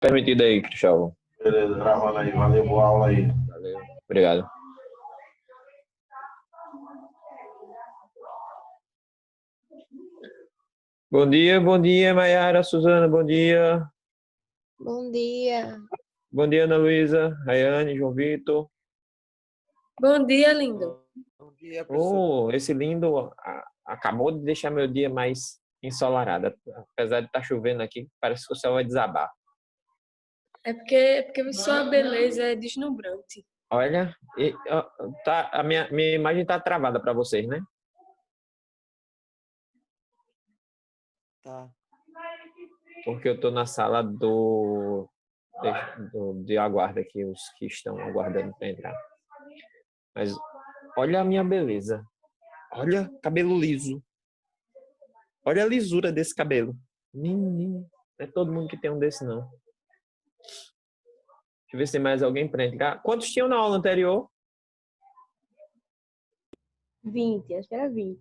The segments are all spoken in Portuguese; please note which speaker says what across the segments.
Speaker 1: Permitido aí, Cristóvão.
Speaker 2: Beleza, gravando aí. Valeu, boa aula aí.
Speaker 1: Valeu. Obrigado. Bom dia, Maiara, Suzana, bom dia.
Speaker 3: Bom dia.
Speaker 1: Bom dia, Ana Luísa, Rayane, João Vitor.
Speaker 3: Bom dia, lindo.
Speaker 2: Bom dia, professor.
Speaker 1: Oh, esse lindo acabou de deixar meu dia mais ensolarado. Apesar de estar chovendo aqui, parece que o céu vai desabar.
Speaker 3: É porque sua beleza é deslumbrante.
Speaker 1: Olha, a minha imagem está travada para vocês, né?
Speaker 2: Tá.
Speaker 1: Porque eu estou na sala de aguardo aqui, os que estão aguardando para entrar. Mas olha a minha beleza. Olha, cabelo liso. Olha a lisura desse cabelo. Menino, não é todo mundo que tem um desse, não. Deixa eu ver se tem mais alguém para entrar. Quantos tinham na aula anterior?
Speaker 3: 20, acho que era 20.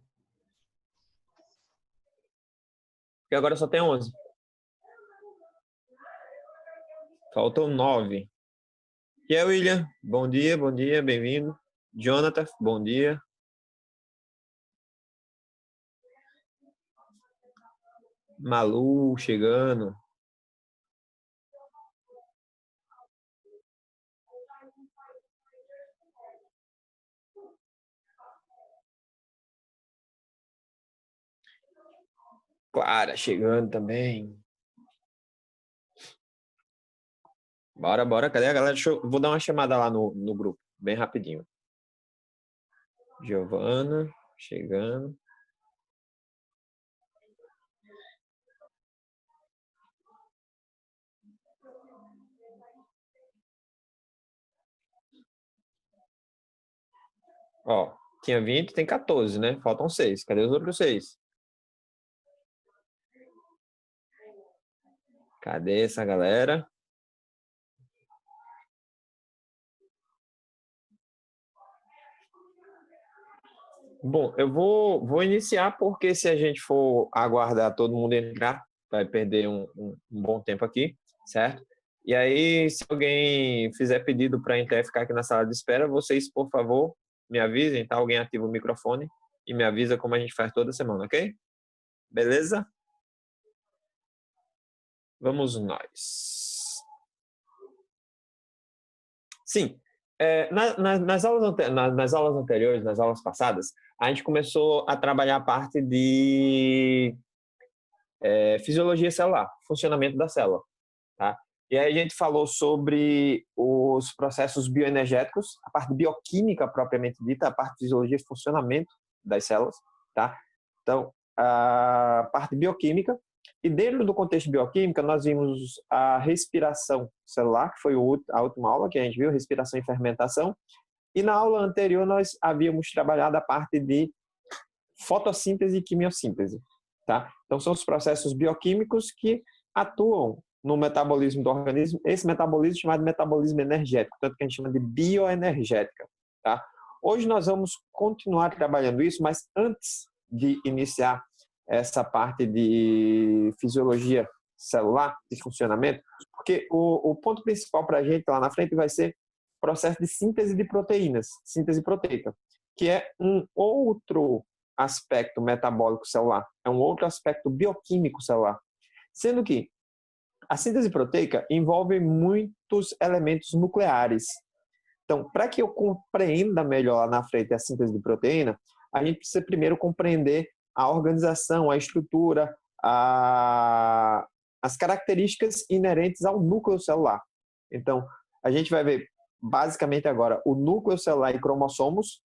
Speaker 1: Porque agora só tem 11. Faltam 9. E aí, William? Bom dia, bem-vindo. Jonathan, bom dia. Malu, chegando. Clara, chegando também. Bora. Cadê a galera? Vou dar uma chamada lá no grupo, bem rapidinho. Giovana, chegando. Ó, tinha 20, tem 14, né? Faltam 6. Cadê os outros 6? Cadê essa galera? Bom, eu vou iniciar porque se a gente for aguardar todo mundo entrar, vai perder um bom tempo aqui, certo? E aí, se alguém fizer pedido para entrar e ficar aqui na sala de espera, vocês, por favor, me avisem, tá? Alguém ativa o microfone e me avisa como a gente faz toda semana, ok? Beleza? Vamos nós. Sim, nas aulas anteriores, nas aulas passadas, a gente começou a trabalhar a parte de fisiologia celular, funcionamento da célula, tá? E aí a gente falou sobre os processos bioenergéticos, a parte bioquímica propriamente dita, a parte de fisiologia e funcionamento das células, tá? Então, a parte bioquímica, e dentro do contexto bioquímica, nós vimos a respiração celular, que foi a última aula que a gente viu, respiração e fermentação, e na aula anterior nós havíamos trabalhado a parte de fotossíntese e quimiossíntese, tá? Então, são os processos bioquímicos que atuam no metabolismo do organismo, esse metabolismo é chamado de metabolismo energético, tanto que a gente chama de bioenergética, tá? Hoje nós vamos continuar trabalhando isso, mas antes de iniciar essa parte de fisiologia celular, de funcionamento, porque o ponto principal para a gente lá na frente vai ser o processo de síntese de proteínas, síntese proteica, que é um outro aspecto metabólico celular, é um outro aspecto bioquímico celular. Sendo que a síntese proteica envolve muitos elementos nucleares. Então, para que eu compreenda melhor lá na frente a síntese de proteína, a gente precisa primeiro compreender a organização, a estrutura, as características inerentes ao núcleo celular. Então, a gente vai ver basicamente agora o núcleo celular e cromossomos,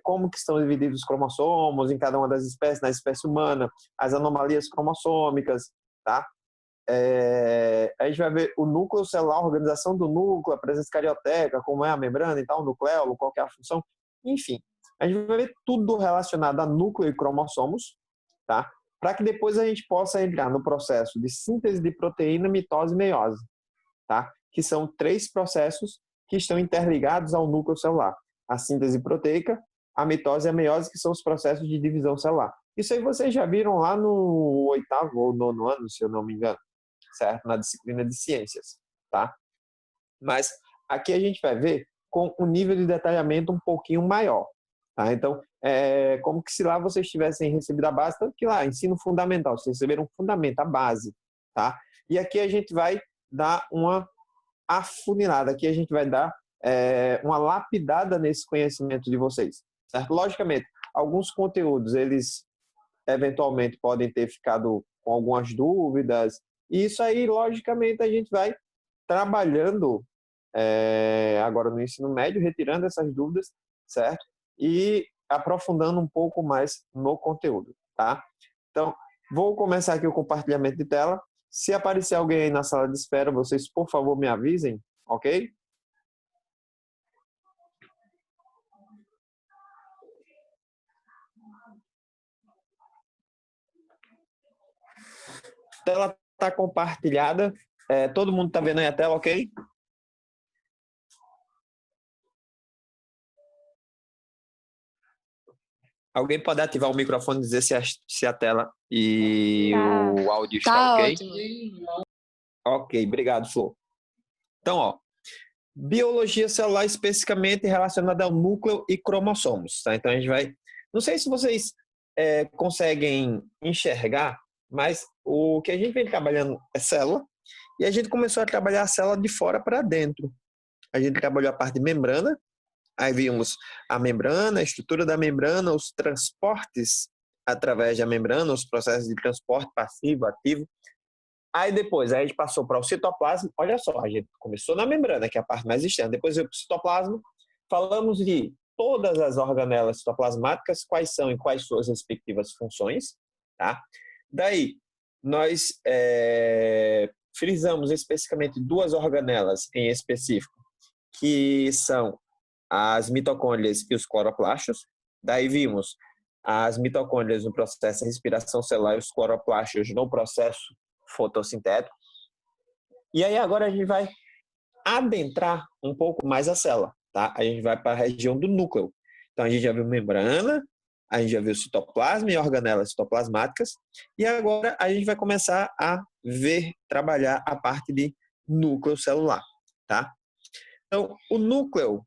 Speaker 1: como que estão divididos os cromossomos em cada uma das espécies, na espécie humana, as anomalias cromossômicas, tá? A gente vai ver o núcleo celular, a organização do núcleo, a presença carioteca, como é a membrana e tal, o nucleolo, qual que é a função, enfim. A gente vai ver tudo relacionado a núcleo e cromossomos, tá? Para que depois a gente possa entrar no processo de síntese de proteína, mitose e meiose, tá? Que são 3 processos que estão interligados ao núcleo celular. A síntese proteica, a mitose e a meiose, que são os processos de divisão celular. Isso aí vocês já viram lá no 8º ou 9º ano, se eu não me engano, certo? Na disciplina de ciências, tá? Mas aqui a gente vai ver com um nível de detalhamento um pouquinho maior, tá? Então, é como que se lá vocês tivessem recebido a base, tanto que lá, ensino fundamental, vocês receberam um fundamento, a base, tá? E aqui a gente vai dar uma afunilada, aqui a gente vai dar uma lapidada nesse conhecimento de vocês, certo? Logicamente, alguns conteúdos, eles eventualmente podem ter ficado com algumas dúvidas, e isso aí, logicamente, a gente vai trabalhando agora no ensino médio, retirando essas dúvidas, certo? E aprofundando um pouco mais no conteúdo, tá? Então, vou começar aqui o compartilhamento de tela. Se aparecer alguém aí na sala de espera, vocês, por favor, me avisem, ok? A tela está compartilhada. Todo mundo está vendo aí a tela, ok? Alguém pode ativar o microfone e dizer se a tela e o áudio está ok?
Speaker 3: Ótimo.
Speaker 1: Ok, obrigado, Flor. Então, ó, biologia celular especificamente relacionada ao núcleo e cromossomos, tá? Então a gente vai... Não sei se vocês conseguem enxergar, mas o que a gente vem trabalhando é célula, e a gente começou a trabalhar a célula de fora para dentro. A gente trabalhou a parte de membrana, aí vimos a membrana, a estrutura da membrana, os transportes através da membrana, os processos de transporte passivo, ativo. Aí depois a gente passou para o citoplasma. Olha só, a gente começou na membrana, que é a parte mais externa. Depois veio para o citoplasma. Falamos de todas as organelas citoplasmáticas, quais são e quais suas respectivas funções. Tá? Daí, nós frisamos especificamente duas organelas em específico, que são as mitocôndrias e os cloroplastos. Daí vimos as mitocôndrias no processo de respiração celular e os cloroplastos no processo fotossintético. E aí agora a gente vai adentrar um pouco mais a célula, tá? A gente vai para a região do núcleo. Então a gente já viu membrana, a gente já viu citoplasma e organelas citoplasmáticas, e agora a gente vai começar a trabalhar a parte de núcleo celular, tá? Então, o núcleo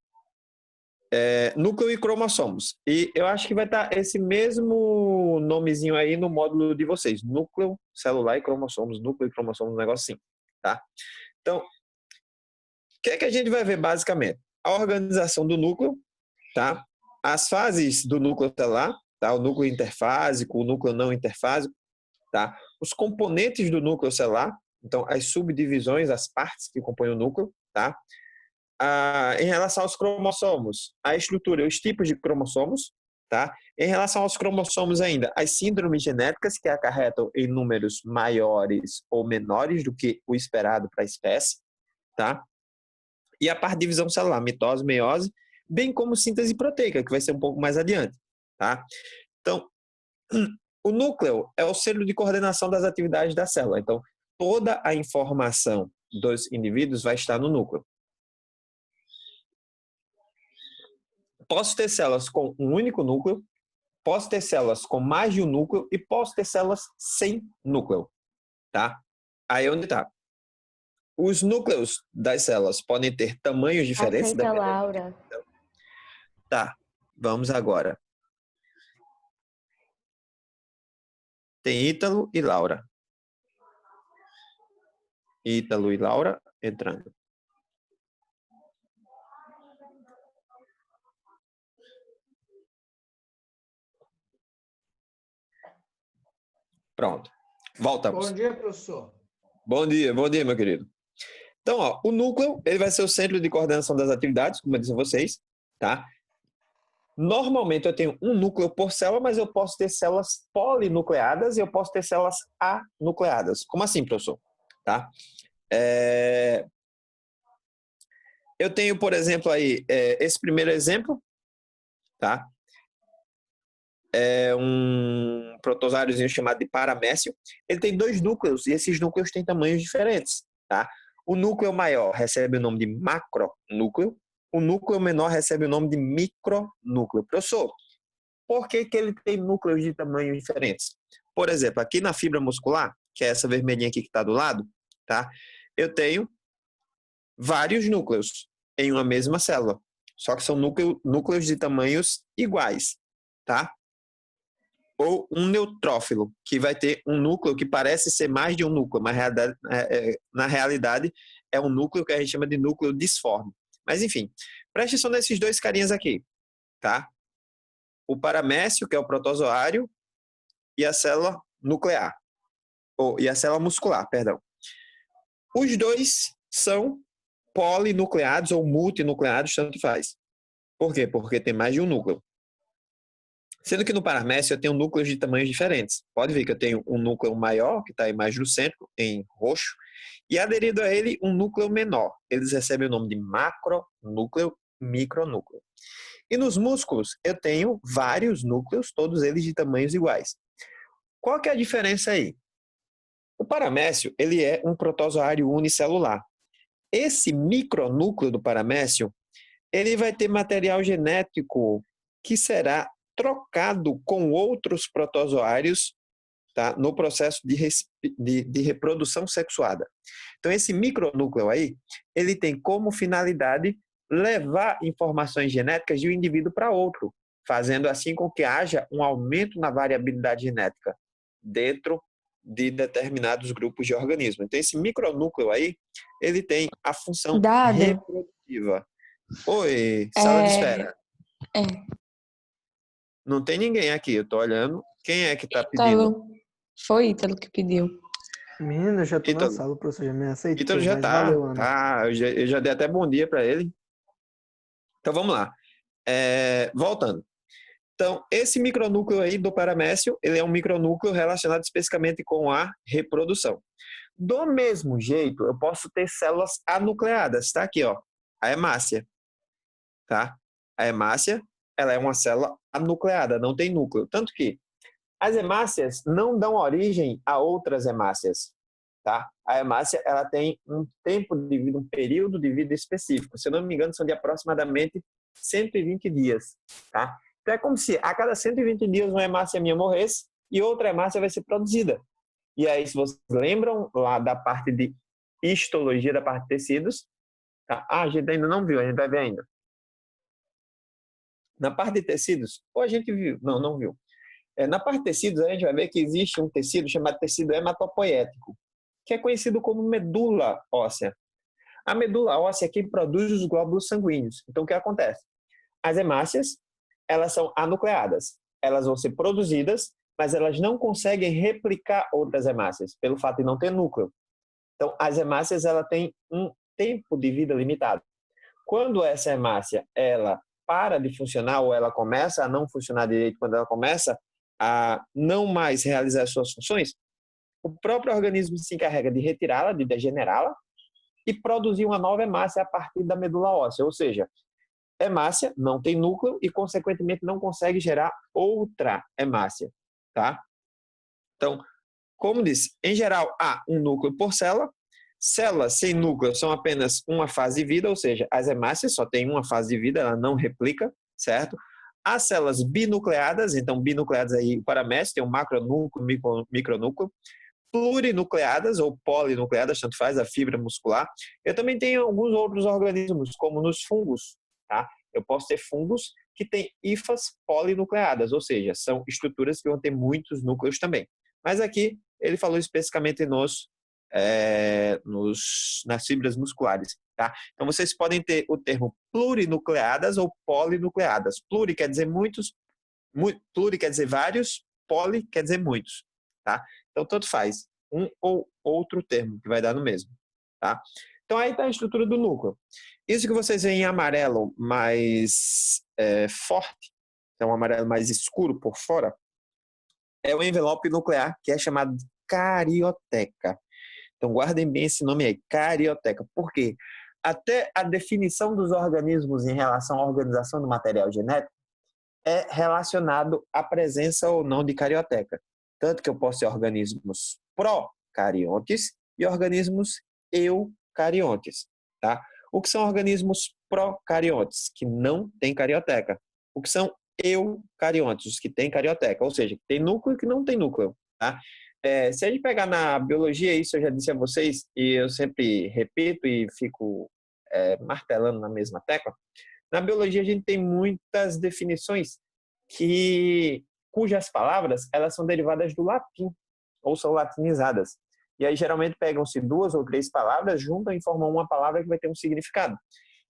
Speaker 1: núcleo e cromossomos. E eu acho que vai estar esse mesmo nomezinho aí no módulo de vocês. Núcleo, celular e cromossomos. Núcleo e cromossomos, um negócio assim. Tá? Então, o que é que a gente vai ver basicamente? A organização do núcleo, tá? As fases do núcleo celular, tá? O núcleo interfásico, o núcleo não interfásico, tá? Os componentes do núcleo celular, então as subdivisões, as partes que compõem o núcleo, tá? Em relação aos cromossomos, a estrutura, os tipos de cromossomos, tá? Em relação aos cromossomos ainda, as síndromes genéticas que acarretam em números maiores ou menores do que o esperado para a espécie, tá? E a parte de divisão celular, mitose, meiose, bem como síntese proteica, que vai ser um pouco mais adiante, tá? Então, o núcleo é o centro de coordenação das atividades da célula. Então, toda a informação dos indivíduos vai estar no núcleo. Posso ter células com um único núcleo, posso ter células com mais de um núcleo e posso ter células sem núcleo, tá? Aí onde tá? Os núcleos das células podem ter tamanhos diferentes.
Speaker 3: Aceita, Laura.
Speaker 1: Tá, vamos agora. Tem Ítalo e Laura. Ítalo e Laura entrando. Pronto. Voltamos.
Speaker 2: Bom dia, professor.
Speaker 1: Bom dia, meu querido. Então, ó, o núcleo, ele vai ser o centro de coordenação das atividades, como eu disse a vocês, tá? Normalmente eu tenho um núcleo por célula, mas eu posso ter células polinucleadas e eu posso ter células anucleadas. Como assim, professor? Tá? Eu tenho, por exemplo, aí, esse primeiro exemplo, tá? É um protozáriozinho chamado de paramécio. Ele tem dois núcleos e esses núcleos têm tamanhos diferentes, tá? O núcleo maior recebe o nome de macronúcleo, o núcleo menor recebe o nome de micronúcleo. Professor, por que ele tem núcleos de tamanhos diferentes? Por exemplo, aqui na fibra muscular, que é essa vermelhinha aqui que está do lado, tá? Eu tenho vários núcleos em uma mesma célula, só que são núcleos de tamanhos iguais, tá? Ou um neutrófilo, que vai ter um núcleo que parece ser mais de um núcleo, mas na realidade é um núcleo que a gente chama de núcleo disforme. Mas enfim, preste atenção nesses dois carinhas aqui, tá? O paramécio, que é o protozoário, e a célula nuclear, e a célula muscular, perdão. Os dois são polinucleados ou multinucleados, tanto faz. Por quê? Porque tem mais de um núcleo. Sendo que no paramécio eu tenho núcleos de tamanhos diferentes. Pode ver que eu tenho um núcleo maior, que está aí mais no centro, em roxo, e aderido a ele um núcleo menor. Eles recebem o nome de macronúcleo, micronúcleo. E nos músculos eu tenho vários núcleos, todos eles de tamanhos iguais. Qual que é a diferença aí? O paramécio, ele é um protozoário unicelular. Esse micronúcleo do paramécio, ele vai ter material genético que será trocado com outros protozoários, tá, no processo de reprodução sexuada. Então, esse micronúcleo aí, ele tem como finalidade levar informações genéticas de um indivíduo para outro, fazendo assim com que haja um aumento na variabilidade genética dentro de determinados grupos de organismos. Então, esse micronúcleo aí, ele tem a função reprodutiva. Oi, sala de espera. Não tem ninguém aqui, eu tô olhando. Quem é que tá pedindo?
Speaker 4: Foi Ítalo que pediu.
Speaker 5: Menino, eu já tô na sala, o professor já me aceitou.
Speaker 1: Ítalo já tá.
Speaker 5: Valeu, Ana.
Speaker 1: Tá, eu já dei até bom dia para ele. Então, vamos lá. Voltando. Então, esse micronúcleo aí do paramécio, ele é um micronúcleo relacionado especificamente com a reprodução. Do mesmo jeito, eu posso ter células anucleadas, tá? Aqui, ó, a hemácia, tá? A hemácia, ela é uma célula anucleada, não tem núcleo. Tanto que as hemácias não dão origem a outras hemácias, tá? A hemácia, ela tem um tempo de vida, um período de vida específico. Se eu não me engano, são de aproximadamente 120 dias, tá? Então é como se a cada 120 dias uma hemácia minha morresse e outra hemácia vai ser produzida. E aí, se vocês lembram lá da parte de histologia, da parte de tecidos, tá? A gente ainda não viu, a gente vai ver ainda. Na parte de tecidos, ou a gente viu, não viu. Na parte de tecidos, a gente vai ver que existe um tecido chamado tecido hematopoético, que é conhecido como medula óssea. A medula óssea é quem produz os glóbulos sanguíneos. Então, o que acontece? As hemácias, elas são anucleadas. Elas vão ser produzidas, mas elas não conseguem replicar outras hemácias, pelo fato de não ter núcleo. Então, as hemácias, ela têm um tempo de vida limitado. Quando essa hemácia, ela para de funcionar ou ela começa a não funcionar direito, quando ela começa a não mais realizar as suas funções, o próprio organismo se encarrega de retirá-la, de degenerá-la e produzir uma nova hemácia a partir da medula óssea. Ou seja, hemácia não tem núcleo e, consequentemente, não consegue gerar outra hemácia, tá? Então, como disse, em geral, há um núcleo por célula. Células sem núcleo são apenas uma fase de vida, ou seja, as hemácias só têm uma fase de vida, ela não replica, certo? As células binucleadas, então binucleadas aí, o paramécio tem um macronúcleo, micronúcleo, plurinucleadas ou polinucleadas, tanto faz, a fibra muscular. Eu também tenho alguns outros organismos, como nos fungos, tá? Eu posso ter fungos que têm hifas polinucleadas, ou seja, são estruturas que vão ter muitos núcleos também. Mas aqui ele falou especificamente nas fibras musculares, tá? Então vocês podem ter o termo plurinucleadas ou polinucleadas. Pluri quer dizer muitos, pluri quer dizer vários, poli quer dizer muitos, tá? Então tanto faz, um ou outro termo que vai dar no mesmo, tá? Então aí está a estrutura do núcleo. Isso que vocês veem em amarelo mais forte, então um amarelo mais escuro por fora, é o envelope nuclear, que é chamado de carioteca. Então guardem bem esse nome aí, carioteca. Por quê? Até a definição dos organismos em relação à organização do material genético é relacionado à presença ou não de carioteca. Tanto que eu posso ter organismos procariontes e organismos eucariontes, tá? O que são organismos procariontes? Que não têm carioteca. O que são eucariontes? Os que têm carioteca, ou seja, que tem núcleo e que não tem núcleo, tá? Se a gente pegar na biologia, isso eu já disse a vocês, e eu sempre repito e fico martelando na mesma tecla. Na biologia, a gente tem muitas definições cujas palavras elas são derivadas do latim, ou são latinizadas. E aí, geralmente, pegam-se 2 ou 3 palavras, juntam e formam uma palavra que vai ter um significado.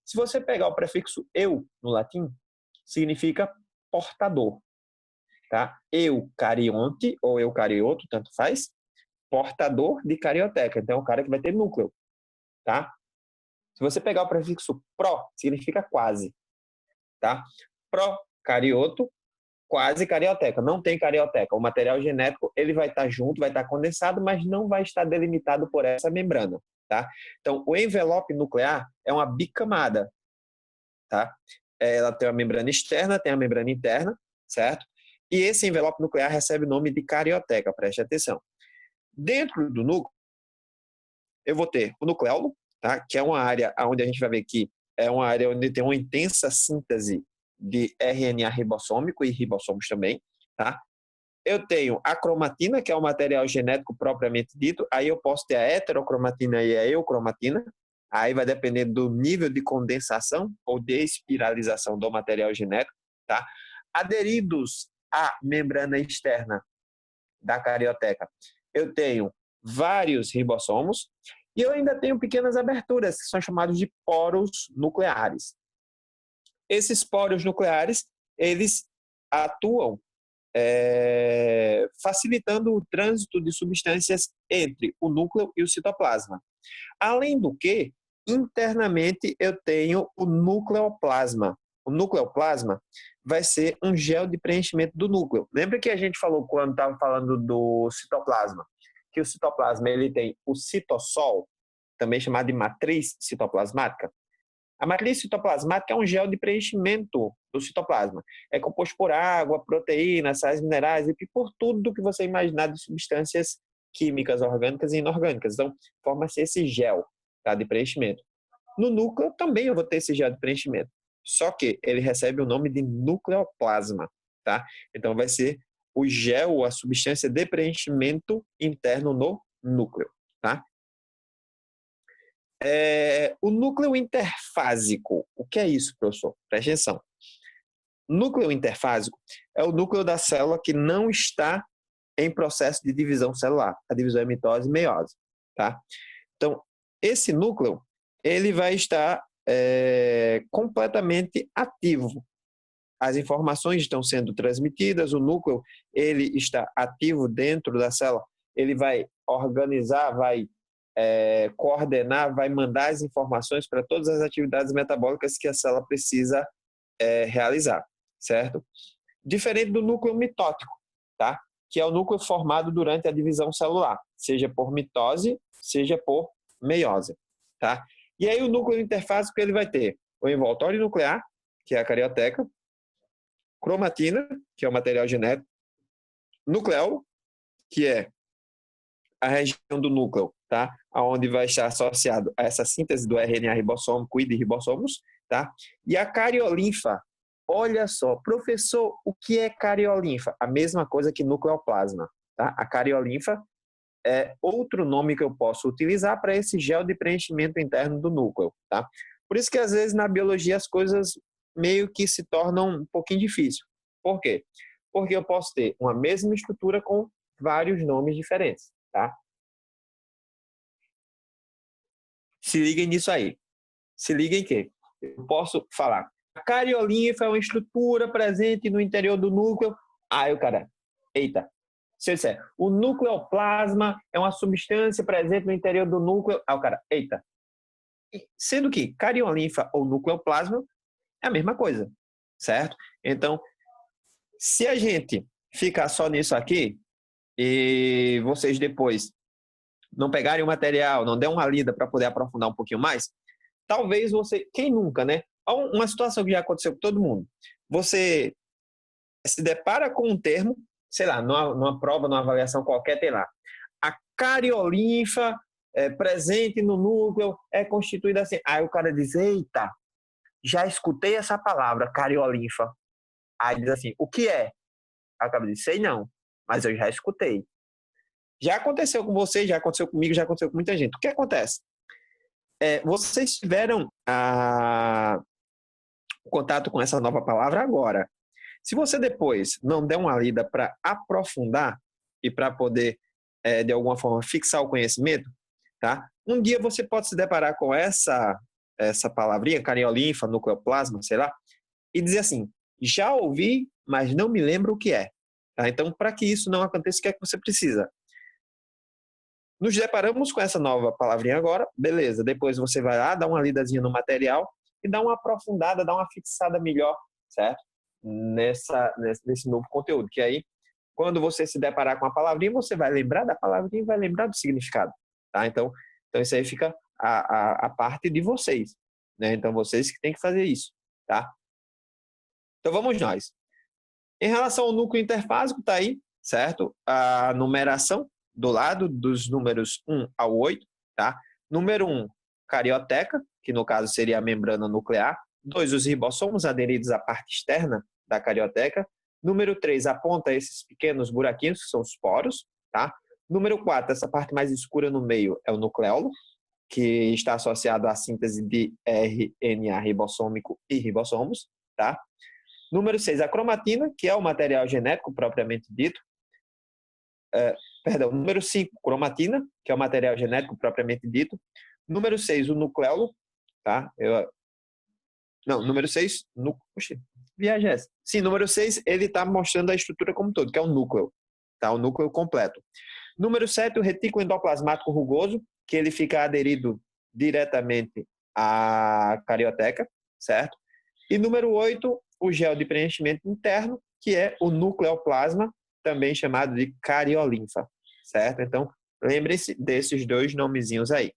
Speaker 1: Se você pegar o prefixo eu no latim, significa portador. Tá? Eucarionte ou eucarioto, tanto faz, portador de carioteca. Então, é um cara que vai ter núcleo. Tá? Se você pegar o prefixo pró, significa quase. Tá? Procarioto, quase carioteca. Não tem carioteca. O material genético ele vai estar junto, vai estar condensado, mas não vai estar delimitado por essa membrana. Tá? Então, o envelope nuclear é uma bicamada. Tá? Ela tem a membrana externa, tem a membrana interna, certo? E esse envelope nuclear recebe o nome de carioteca, preste atenção. Dentro do núcleo, eu vou ter o nucleolo, tá? Que é uma área onde a gente vai ver que é uma área onde tem uma intensa síntese de RNA ribossômico e ribossomos também, tá? Eu tenho a cromatina, que é o material genético propriamente dito, aí eu posso ter a heterocromatina e a eucromatina, aí vai depender do nível de condensação ou de espiralização do material genético, tá? Aderidos à membrana externa da carioteca, eu tenho vários ribossomos e eu ainda tenho pequenas aberturas, que são chamados de poros nucleares. Esses poros nucleares, eles atuam facilitando o trânsito de substâncias entre o núcleo e o citoplasma. Além do que, internamente eu tenho o nucleoplasma. O nucleoplasma vai ser um gel de preenchimento do núcleo. Lembra que a gente falou quando estava falando do citoplasma? Que o citoplasma ele tem o citossol, também chamado de matriz citoplasmática. A matriz citoplasmática é um gel de preenchimento do citoplasma. É composto por água, proteínas, sais minerais e por tudo que você imaginar de substâncias químicas, orgânicas e inorgânicas. Então, forma-se esse gel, tá, de preenchimento. No núcleo também eu vou ter esse gel de preenchimento. Só que ele recebe o nome de nucleoplasma, tá? Então, vai ser o gel, a substância de preenchimento interno no núcleo, tá? O núcleo interfásico. O que é isso, professor? Preste atenção. Núcleo interfásico é o núcleo da célula que não está em processo de divisão celular. A divisão é mitose e meiose. Tá? Então, esse núcleo ele vai estar completamente ativo. As informações estão sendo transmitidas, o núcleo ele está ativo dentro da célula, ele vai organizar, vai coordenar, vai mandar as informações para todas as atividades metabólicas que a célula precisa realizar, certo? Diferente do núcleo mitótico, tá? Que é o núcleo formado durante a divisão celular, seja por mitose, seja por meiose, tá? E aí o núcleo interfásico ele vai ter o envoltório nuclear, que é a carioteca, cromatina, que é o material genético, nucleolo, que é a região do núcleo, tá? Onde vai estar associado a essa síntese do RNA ribossômico e de ribossomos, tá? E a cariolinfa, olha só, professor, o que é cariolinfa? A mesma coisa que nucleoplasma, tá? A cariolinfa é outro nome que eu posso utilizar para esse gel de preenchimento interno do núcleo, tá? Por isso que às vezes na biologia as coisas meio que se tornam um pouquinho difíceis. Por quê? Porque eu posso ter uma mesma estrutura com vários nomes diferentes, tá? Se liguem nisso aí. Se liguem que eu posso falar. A cariolinfa é uma estrutura presente no interior do núcleo. Aí o cara, eita. Se eu disser, o nucleoplasma é uma substância presente no interior do núcleo. Aí o cara, eita. Sendo que cariolinfa ou nucleoplasma é a mesma coisa, certo? Então, se a gente ficar só nisso aqui e vocês depois não pegarem o material, não der uma lida para poder aprofundar um pouquinho mais, talvez você, quem nunca, né? Uma situação que já aconteceu com todo mundo. Você se depara com um termo, sei lá, numa prova, numa avaliação qualquer, tem lá. A cariolinfa presente no núcleo é constituída assim. Aí o cara diz, eita, já escutei essa palavra, cariolinfa. Aí diz assim, o que é? Aí o cara diz, sei não, mas eu já escutei. Já aconteceu com você, já aconteceu comigo, já aconteceu com muita gente. O que acontece? Vocês tiveram contato com essa nova palavra agora. Se você depois não der uma lida para aprofundar e para poder, de alguma forma, fixar o conhecimento, tá? Um dia você pode se deparar com essa palavrinha, cariolinfa, nucleoplasma, sei lá, e dizer assim, já ouvi, mas não me lembro o que é. Tá? Então, para que isso não aconteça, o que é que você precisa? Nos deparamos com essa nova palavrinha agora, beleza. Depois você vai lá, dá uma lidazinha no material e dá uma aprofundada, dá uma fixada melhor, certo? Nesse novo conteúdo. Que aí, quando você se deparar com a palavrinha, você vai lembrar da palavrinha e vai lembrar do significado. Tá? Então isso aí fica a parte de vocês. Né? Então, vocês que têm que fazer isso. Tá? Então, vamos nós. Em relação ao núcleo interfásico, está aí, certo? A numeração do lado dos números 1 ao 8, tá? Número 1, carioteca, que no caso seria a membrana nuclear. 2, os ribossomos aderidos à parte externa da carioteca. Número 3, aponta esses pequenos buraquinhos, que são os poros, tá? Número 4, essa parte mais escura no meio é o nucleolo, que está associado à síntese de RNA ribossômico e ribossomos, tá? Número 6, a cromatina, que é o material genético propriamente dito. Número 5, cromatina, que é o material genético propriamente dito. Número 6, o nucleolo, tá? Número 6, Sim, número 6, ele está mostrando a estrutura como um todo, que é o núcleo, tá? O núcleo completo. Número 7, o retículo endoplasmático rugoso, que ele fica aderido diretamente à carioteca, certo? E número 8, o gel de preenchimento interno, que é o nucleoplasma, também chamado de cariolinfa, certo? Então, lembre-se desses dois nomezinhos aí.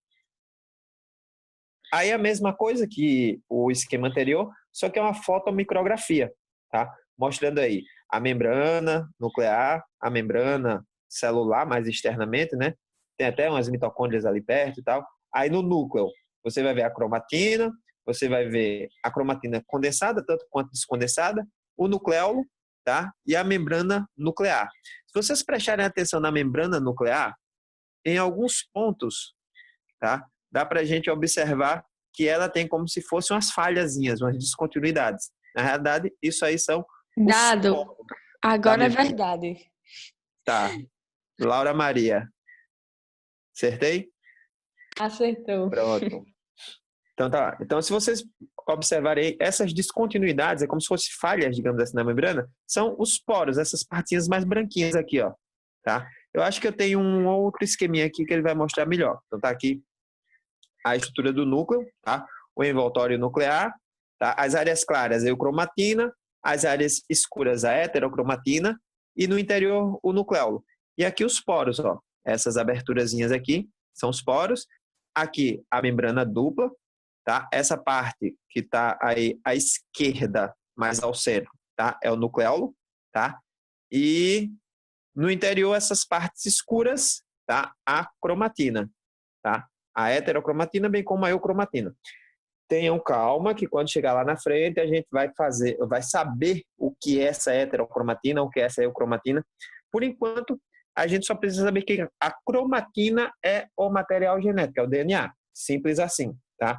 Speaker 1: Aí a mesma coisa que o esquema anterior, só que é uma fotomicrografia, tá? Mostrando aí a membrana nuclear, a membrana celular, mais externamente, né? Tem até umas mitocôndrias ali perto e tal. Aí no núcleo, você vai ver a cromatina, você vai ver a cromatina condensada, tanto quanto descondensada, o nucleolo, tá? E a membrana nuclear. Se vocês prestarem atenção na membrana nuclear, em alguns pontos, tá? Dá para a gente observar que ela tem como se fossem umas falhazinhas, umas descontinuidades. Na realidade, isso aí são
Speaker 4: Dado, agora é verdade.
Speaker 1: Tá. Laura Maria. Acertei?
Speaker 4: Acertou.
Speaker 1: Pronto. Então tá. Então, se vocês observarem essas descontinuidades, é como se fossem falhas, digamos assim, na membrana, são os poros, essas partinhas mais branquinhas aqui, ó. Tá? Eu acho que eu tenho um outro esqueminha aqui que ele vai mostrar melhor. Então tá aqui a estrutura do núcleo, tá? O envoltório nuclear, tá? As áreas claras, a eucromatina, as áreas escuras, a heterocromatina, e no interior, o nucleolo. E aqui os poros, ó. Essas aberturazinhas aqui são os poros. Aqui, a membrana dupla, tá? Essa parte que está aí à esquerda, mais ao centro, tá? É o nucleolo, tá? E no interior, essas partes escuras, tá? A cromatina, tá? A heterocromatina, bem como a eucromatina. Tenham calma que quando chegar lá na frente a gente vai saber o que é essa heterocromatina, o que é essa eucromatina. Por enquanto, a gente só precisa saber que a cromatina é o material genético, é o DNA. Simples assim, tá?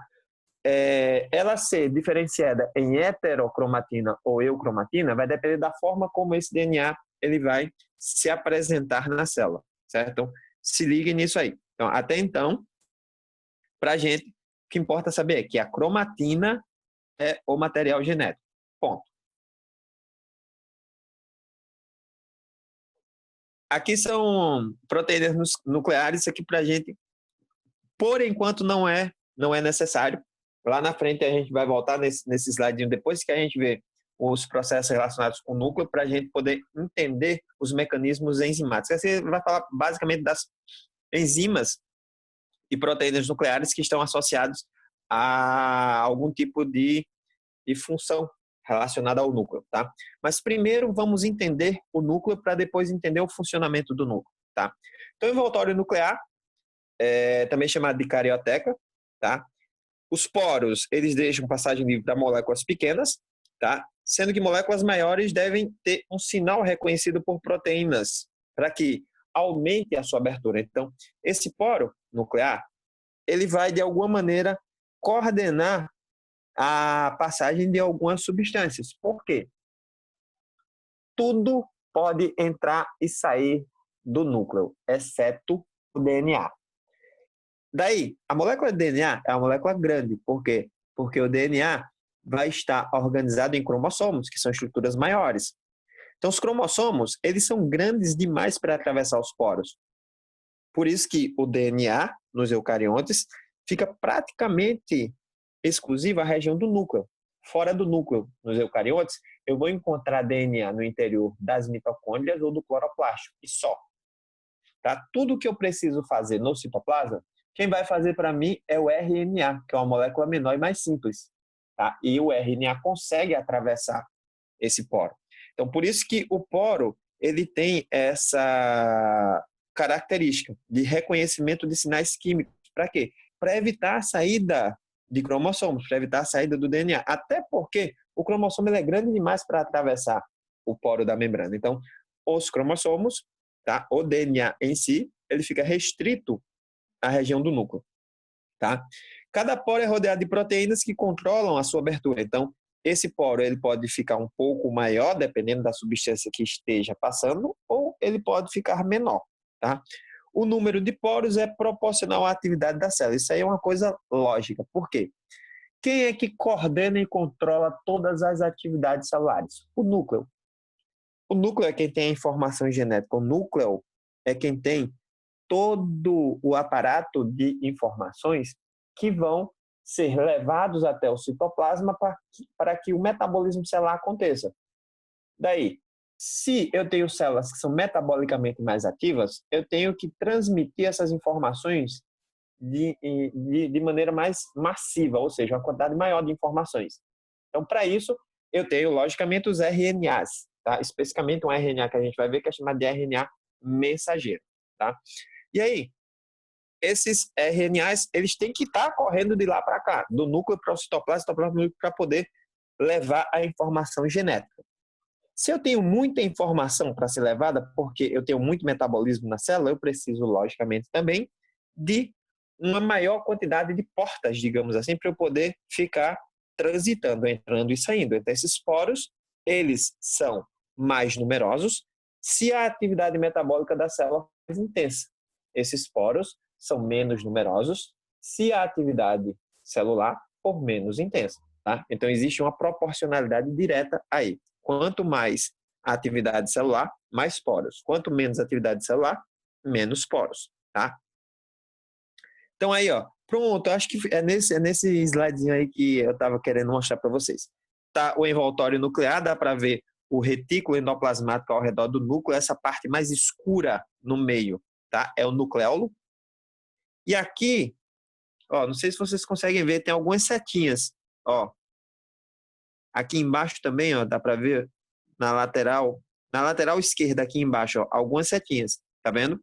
Speaker 1: Ela ser diferenciada em heterocromatina ou eucromatina vai depender da forma como esse DNA ele vai se apresentar na célula, certo? Então, se liguem nisso aí. Então, até então, para a gente, o que importa saber é que a cromatina é o material genético. Ponto. Aqui são proteínas nucleares, isso aqui para a gente, por enquanto, não é necessário. Lá na frente a gente vai voltar nesse slide depois que a gente vê os processos relacionados com o núcleo para a gente poder entender os mecanismos enzimáticos. Você vai falar basicamente das enzimas e proteínas nucleares que estão associados a algum tipo de função relacionada ao núcleo, tá? Mas primeiro vamos entender o núcleo para depois entender o funcionamento do núcleo, tá? Então, o envoltório nuclear, também chamado de carioteca, tá? Os poros, eles deixam passagem livre para moléculas pequenas, tá? Sendo que moléculas maiores devem ter um sinal reconhecido por proteínas, para que, aumente a sua abertura. Então, esse poro nuclear, ele vai, de alguma maneira, coordenar a passagem de algumas substâncias. Por quê? Tudo pode entrar e sair do núcleo, exceto o DNA. Daí, a molécula de DNA é uma molécula grande. Por quê? Porque o DNA vai estar organizado em cromossomos, que são estruturas maiores. Então, os cromossomos, eles são grandes demais para atravessar os poros. Por isso que o DNA, nos eucariontes, fica praticamente exclusivo à região do núcleo. Fora do núcleo, nos eucariontes, eu vou encontrar DNA no interior das mitocôndrias ou do cloroplasto, e só. Tá? Tudo que eu preciso fazer no citoplasma, quem vai fazer para mim é o RNA, que é uma molécula menor e mais simples. Tá? E o RNA consegue atravessar esse poro. Então, por isso que o poro ele tem essa característica de reconhecimento de sinais químicos. Para quê? Para evitar a saída de cromossomos, para evitar a saída do DNA. Até porque o cromossomo ele é grande demais para atravessar o poro da membrana. Então, os cromossomos, tá? O DNA em si, ele fica restrito à região do núcleo. Tá? Cada poro é rodeado de proteínas que controlam a sua abertura. Então, esse poro ele pode ficar um pouco maior, dependendo da substância que esteja passando, ou ele pode ficar menor. Tá? O número de poros é proporcional à atividade da célula. Isso aí é uma coisa lógica. Por quê? Quem é que coordena e controla todas as atividades celulares? O núcleo. O núcleo é quem tem a informação genética. O núcleo é quem tem todo o aparato de informações que vão ser levados até o citoplasma para que o metabolismo celular aconteça. Daí, se eu tenho células que são metabolicamente mais ativas, eu tenho que transmitir essas informações de maneira mais massiva, ou seja, uma quantidade maior de informações. Então, para isso, eu tenho, logicamente, os RNAs, tá? Especificamente um RNA que a gente vai ver que é chamado de RNA mensageiro. Tá? E aí, esses RNAs, eles têm que estar correndo de lá para cá, do núcleo para o citoplasma, para poder levar a informação genética. Se eu tenho muita informação para ser levada, porque eu tenho muito metabolismo na célula, eu preciso, logicamente, também de uma maior quantidade de portas, digamos assim, para eu poder ficar transitando, entrando e saindo. Então, esses poros, eles são mais numerosos se a atividade metabólica da célula for mais intensa. Esses poros são menos numerosos se a atividade celular for menos intensa. Tá? Então, existe uma proporcionalidade direta aí. Quanto mais a atividade celular, mais poros. Quanto menos atividade celular, menos poros. Tá? Então, aí, ó, pronto, acho que é nesse slidezinho aí que eu estava querendo mostrar para vocês. Tá? O envoltório nuclear, dá para ver o retículo endoplasmático ao redor do núcleo, essa parte mais escura no meio, tá? É o nucleolo. E aqui, ó, não sei se vocês conseguem ver, tem algumas setinhas, ó. Aqui embaixo também, ó, dá para ver na lateral esquerda aqui embaixo, ó, algumas setinhas, tá vendo?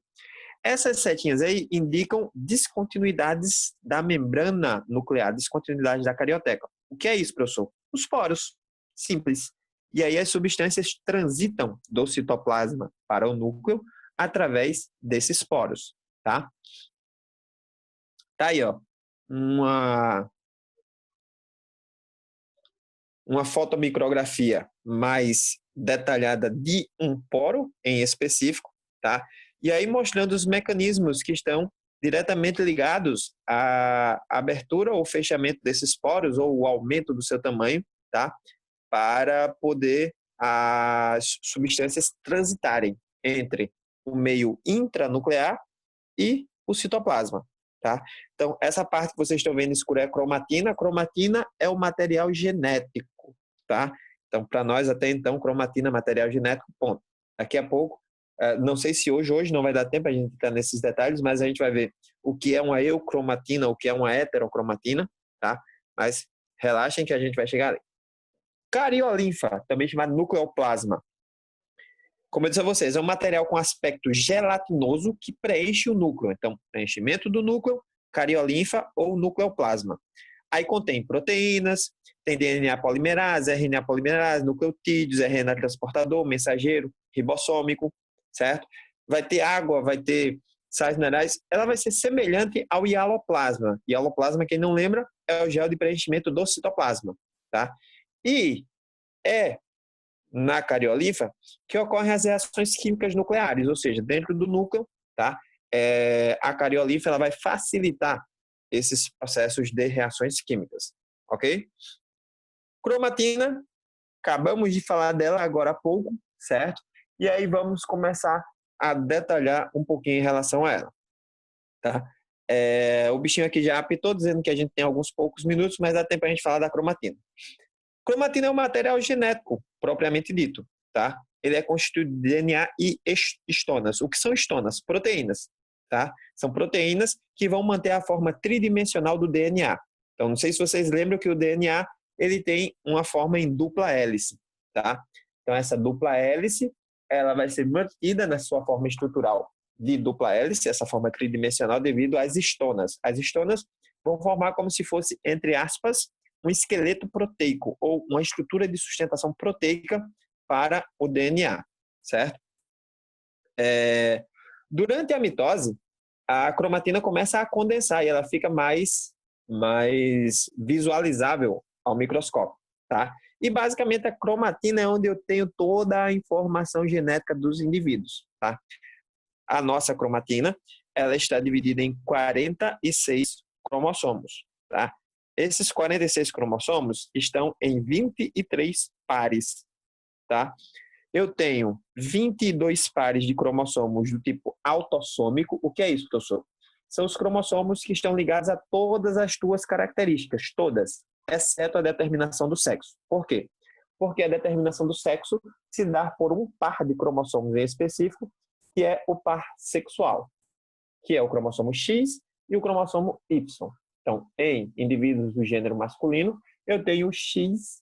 Speaker 1: Essas setinhas aí indicam descontinuidades da membrana nuclear, descontinuidades da carioteca. O que é isso, professor? Os poros, simples. E aí as substâncias transitam do citoplasma para o núcleo através desses poros, tá? Tá aí, ó, uma fotomicrografia mais detalhada de um poro em específico, tá? E aí mostrando os mecanismos que estão diretamente ligados à abertura ou fechamento desses poros ou o aumento do seu tamanho, tá? Para poder as substâncias transitarem entre o meio intranuclear e o citoplasma, tá? Então, essa parte que vocês estão vendo escura é a cromatina. A cromatina é o material genético, tá? Então, para nós, até então, cromatina é material genético, ponto. Daqui a pouco, não sei se hoje não vai dar tempo a gente entrar nesses detalhes, mas a gente vai ver o que é uma eucromatina, o que é uma heterocromatina, tá? Mas relaxem que a gente vai chegar ali. Cariolinfa, também chamado nucleoplasma. Como eu disse a vocês, é um material com aspecto gelatinoso que preenche o núcleo. Então, preenchimento do núcleo, cariolinfa ou nucleoplasma. Aí contém proteínas, tem DNA polimerase, RNA polimerase, nucleotídeos, RNA transportador, mensageiro, ribossômico, certo? vai ter água, vai ter sais minerais, ela vai ser semelhante ao hialoplasma. Hialoplasma, quem não lembra, é o gel de preenchimento do citoplasma, tá? E é na cariolífera que ocorrem as reações químicas nucleares, ou seja, dentro do núcleo, tá? A cariolífera ela vai facilitar esses processos de reações químicas, ok? Cromatina, acabamos de falar dela agora há pouco, certo? E aí vamos começar a detalhar um pouquinho em relação a ela, tá? O bichinho aqui já apitou, dizendo que a gente tem alguns poucos minutos, mas dá tempo para a gente falar da cromatina. Cromatina é um material genético, propriamente dito, tá? Ele é constituído de DNA e estonas. O que são estonas? Proteínas, tá? São proteínas que vão manter a forma tridimensional do DNA. Então, não sei se vocês lembram que o DNA ele tem uma forma em dupla hélice, tá? Então, essa dupla hélice ela vai ser mantida na sua forma estrutural de dupla hélice, essa forma tridimensional, devido às estonas. As estonas vão formar como se fosse, entre aspas, um esqueleto proteico ou uma estrutura de sustentação proteica para o DNA, certo? Durante a mitose, a cromatina começa a condensar e ela fica mais visualizável ao microscópio, tá? E basicamente a cromatina é onde eu tenho toda a informação genética dos indivíduos, tá? A nossa cromatina, ela está dividida em 46 cromossomos, tá? Esses 46 cromossomos estão em 23 pares, tá? Eu tenho 22 pares de cromossomos do tipo autossômico. O que é isso, professor? São os cromossomos que estão ligados a todas as tuas características, todas, exceto a determinação do sexo. Por quê? Porque a determinação do sexo se dá por um par de cromossomos em específico, que é o par sexual, que é o cromossomo X e o cromossomo Y. Então, em indivíduos do gênero masculino, eu tenho XY.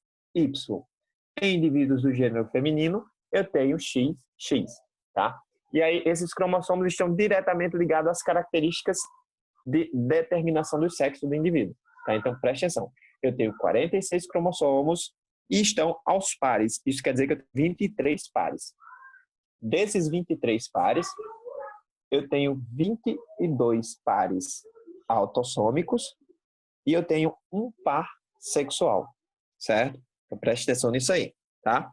Speaker 1: Em indivíduos do gênero feminino, eu tenho XX, tá? E aí, esses cromossomos estão diretamente ligados às características de determinação do sexo do indivíduo, tá? Então, preste atenção. Eu tenho 46 cromossomos e estão aos pares. Isso quer dizer que eu tenho 23 pares. Desses 23 pares, eu tenho 22 pares autossômicos e eu tenho um par sexual, certo? Então, preste atenção nisso aí, tá?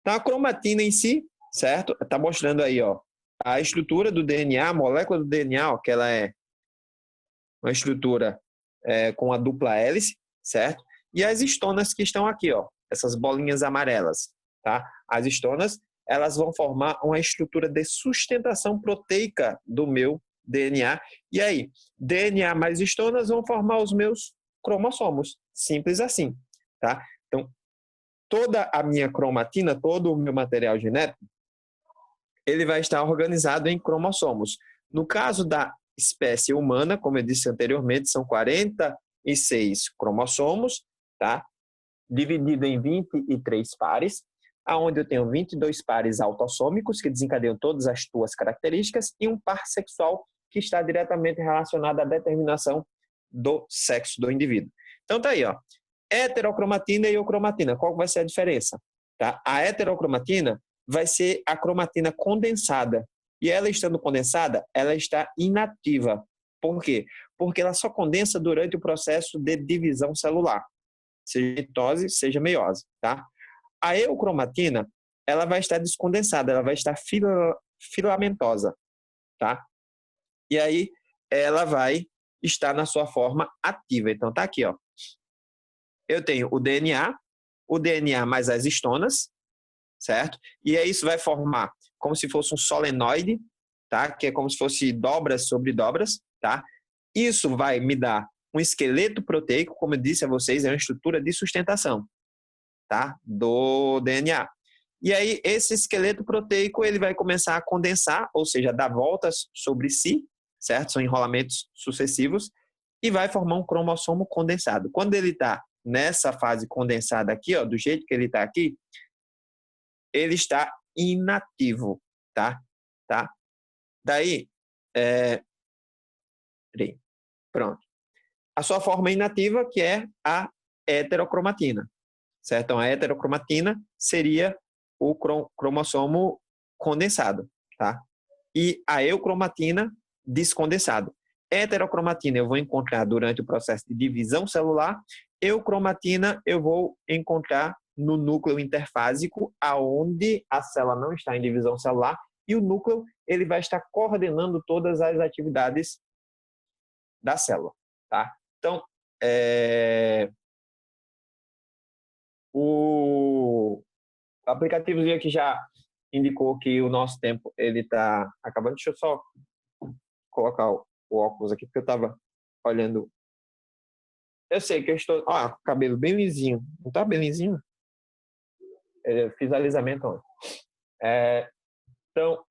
Speaker 1: Então, a cromatina em si, certo? Tá mostrando aí, ó, a estrutura do DNA, a molécula do DNA, ó, que ela é uma estrutura com a dupla hélice, certo? E as estonas que estão aqui, ó, essas bolinhas amarelas, tá? As estonas, elas vão formar uma estrutura de sustentação proteica do meu DNA. E aí, DNA mais estonas vão formar os meus cromossomos. Simples assim, tá? Então, toda a minha cromatina, todo o meu material genético, ele vai estar organizado em cromossomos. No caso da espécie humana, como eu disse anteriormente, são 46 cromossomos, tá? Dividido em 23 pares, aonde eu tenho 22 pares autossômicos, que desencadeiam todas as tuas características, e um par sexual, que está diretamente relacionado à determinação do sexo do indivíduo. Então tá aí, ó. Heterocromatina e eocromatina. Qual vai ser a diferença? Tá? A heterocromatina vai ser a cromatina condensada. E ela estando condensada, ela está inativa. Por quê? Porque ela só condensa durante o processo de divisão celular. Seja mitose, seja meiose, tá? A eucromatina, ela vai estar descondensada, ela vai estar filamentosa, tá? E aí, ela vai estar na sua forma ativa. Então, tá aqui, ó. Eu tenho o DNA mais as estonas, certo? E aí isso vai formar como se fosse um solenoide, tá? Que é como se fosse dobras sobre dobras, tá? Isso vai me dar um esqueleto proteico, como eu disse a vocês, é uma estrutura de sustentação, tá? Do DNA. E aí esse esqueleto proteico ele vai começar a condensar, ou seja, dar voltas sobre si, certo? São enrolamentos sucessivos e vai formar um cromossomo condensado. Quando ele está nessa fase condensada aqui, ó, do jeito que ele está aqui, ele está inativo, tá? Daí, pronto. A sua forma inativa, que é a heterocromatina, certo? Então, a heterocromatina seria o cromossomo condensado, tá? E a eucromatina, descondensado. Heterocromatina eu vou encontrar durante o processo de divisão celular. Eucromatina eu vou encontrar no núcleo interfásico, aonde a célula não está em divisão celular, e o núcleo ele vai estar coordenando todas as atividades da célula, tá? Então, o aplicativozinho aqui já indicou que o nosso tempo ele está acabando. Deixa eu só colocar o óculos aqui, porque eu estava olhando. Eu sei que eu estou... cabelo bem lisinho. Não tá bem lisinho? Eu fiz alisamento ontem. Então,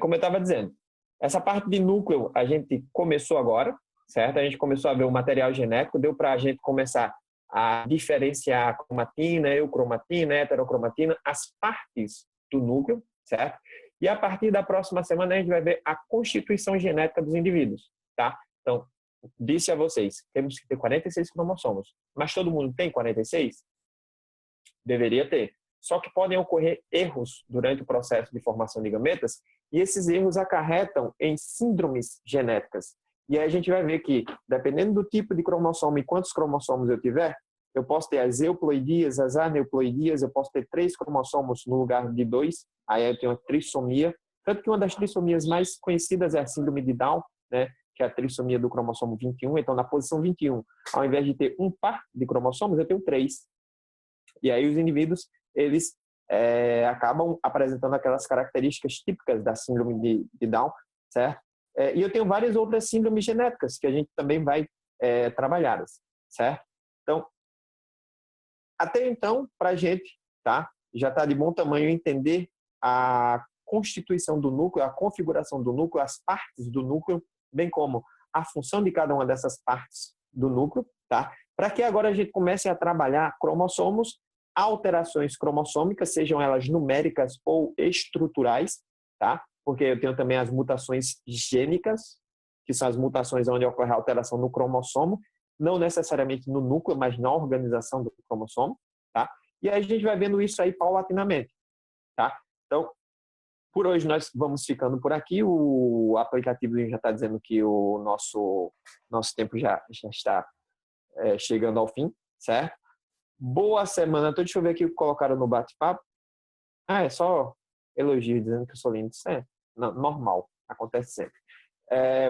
Speaker 1: como eu estava dizendo, essa parte de núcleo a gente começou agora, certo? A gente começou a ver o material genético, deu para a gente começar a diferenciar a cromatina, eucromatina, heterocromatina, as partes do núcleo, certo? E a partir da próxima semana a gente vai ver a constituição genética dos indivíduos, tá? Então, disse a vocês, temos que ter 46 cromossomos, mas todo mundo tem 46? Deveria ter. Só que podem ocorrer erros durante o processo de formação de gametas e esses erros acarretam em síndromes genéticas. E aí a gente vai ver que, dependendo do tipo de cromossomo e quantos cromossomos eu tiver, eu posso ter as euploidias, as aneuploidias, eu posso ter 3 cromossomos no lugar de 2, aí eu tenho a trissomia. Tanto que uma das trissomias mais conhecidas é a síndrome de Down, né, que é a trissomia do cromossomo 21. Então, na posição 21, ao invés de ter um par de cromossomos, eu tenho 3. E aí os indivíduos, eles acabam apresentando aquelas características típicas da síndrome de Down, certo? E eu tenho várias outras síndromes genéticas que a gente também vai trabalhar, certo? Então, até então, para a gente, tá? Já está de bom tamanho entender a constituição do núcleo, a configuração do núcleo, as partes do núcleo, bem como a função de cada uma dessas partes do núcleo, tá? Para que agora a gente comece a trabalhar cromossomos, alterações cromossômicas, sejam elas numéricas ou estruturais, tá? Porque eu tenho também as mutações gênicas, que são as mutações onde ocorre a alteração no cromossomo, não necessariamente no núcleo, mas na organização do cromossomo, tá? E aí a gente vai vendo isso aí paulatinamente, tá? Então, por hoje nós vamos ficando por aqui. O aplicativo já está dizendo que o nosso tempo já está chegando ao fim, certo? Boa semana. Então, deixa eu ver aqui o que colocaram no bate-papo. É só elogio dizendo que eu sou lindo. Isso é normal, acontece sempre.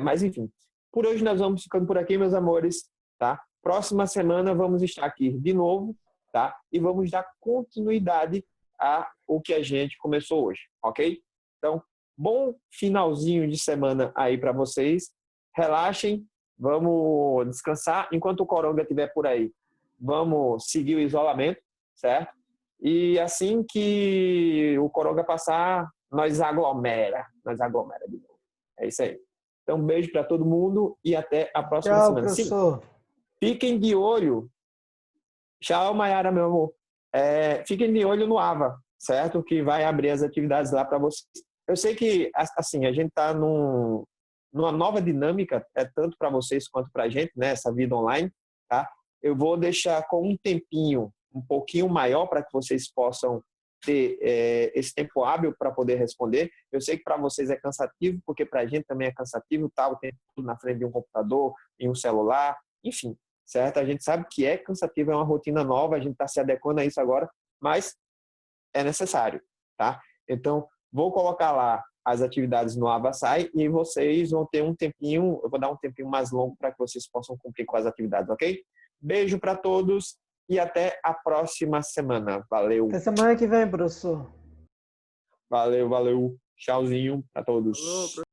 Speaker 1: Mas, enfim, por hoje nós vamos ficando por aqui, meus amores, tá? Próxima semana vamos estar aqui de novo, tá? E vamos dar continuidade ao que a gente começou hoje, ok? Então, bom finalzinho de semana aí para vocês. Relaxem, vamos descansar. Enquanto o coronga estiver por aí, vamos seguir o isolamento, certo? E assim que o coronga passar, nós aglomera de novo. É isso aí. Então, um beijo para todo mundo e até a próxima
Speaker 5: Tchau,
Speaker 1: semana.
Speaker 5: professor.
Speaker 1: Sim, fiquem de olho. Tchau, Mayara, meu amor. Fiquem de olho no AVA, certo? Que vai abrir as atividades lá para vocês. Eu sei que, assim, a gente está numa nova dinâmica, tanto para vocês quanto para a gente, né? Essa vida online, tá? Eu vou deixar com um tempinho um pouquinho maior para que vocês possam ter esse tempo hábil para poder responder. Eu sei que para vocês é cansativo, porque para a gente também é cansativo, tá? O tempo todo na frente de um computador, em um celular, enfim, certo? A gente sabe que é cansativo, é uma rotina nova, a gente está se adequando a isso agora, mas é necessário, tá? Então, vou colocar lá as atividades no Avassai e vocês vão ter um tempinho, eu vou dar um tempinho mais longo para que vocês possam cumprir com as atividades, ok? Beijo para todos e até a próxima semana. Valeu.
Speaker 5: Até semana que vem, professor.
Speaker 1: Valeu. Tchauzinho para todos.
Speaker 2: Alô,